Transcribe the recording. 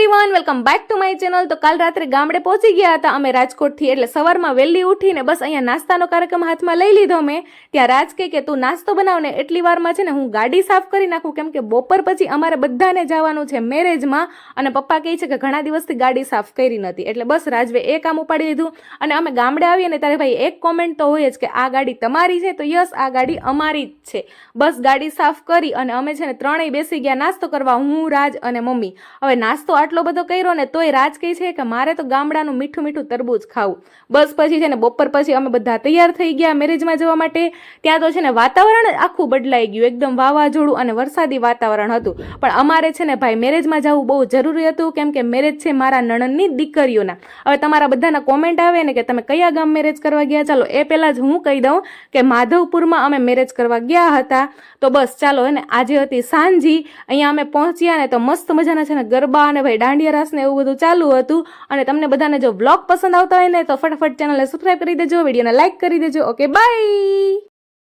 Everyone, welcome back to my channel. તો કાલ રાત્રે ગામડે પહોંચી ગયા હતા અમે રાજકોટથી। એટલે સવારમાં વહેલી ઉઠીને બસ અહીંયા નાસ્તાનો કાર્યક્રમ હાથમાં લઈ લીધો મેં। ત્યાં રાજ કે તું નાસ્તો બનાવને, એટલી વારમાં છે ને હું ગાડી સાફ કરી નાખું, કેમ કે બપોર પછી અમારે બધાને જવાનું છે મેરેજમાં અને પપ્પા કહે છે કે ઘણા દિવસથી ગાડી સાફ કરી નથી। એટલે બસ રાજવે એ કામ ઉપાડી લીધું અને અમે ગામડે આવીએ ને ત્યારે ભાઈ એક કોમેન્ટ તો હોય જ કે આ ગાડી તમારી છે, તો યસ આ ગાડી અમારી જ છે। બસ ગાડી સાફ કરી અને અમે છે ને ત્રણેય બેસી ગયા નાસ્તો કરવા, હું, રાજ અને મમ્મી। હવે નાસ્તો આટલો બધો કર્યો ને તોય રાજ કહે છે કે મારે તો ગામડાનું મીઠું મીઠું તરબૂચ ખાવું। બસ પછી છે ને બપોર પછી અમે બધા તૈયાર થઈ ગયા મેરેજમાં જવા માટે। ત્યાં તો છે ને વાતાવરણ આખું બદલાઈ ગયું, એકદમ વાવાઝોડું અને વરસાદી વાતાવરણ હતું। પણ અમારે છે ને ભાઈ મેરેજમાં જવું બહુ જરૂરી હતું, કેમ કે મેરેજ છે મારા નણંદની દીકરીઓના। હવે તમારા બધાના કોમેન્ટ આવે ને કે તમે કયા ગામ મેરેજ કરવા ગયા, ચાલો એ પહેલા જ હું કહી દઉં કે માધવપુરમાં અમે મેરેજ કરવા ગયા હતા। તો બસ ચાલો એને આજે હતી સાંજી, અહીંયા અમે પહોંચ્યા ને તો મસ્ત મજાના છે ને ગરબા અને ભાઈ દાંડિયા રાસ ને એવું બધું ચાલુ હતું। અને તમને બધાને જો વ્લોગ પસંદ આવતા હોય ને તો ફટાફટ ચેનલને સબસ્ક્રાઇબ કરી દેજો, વિડીયોને લાઇક કરી દેજો। Okay, by.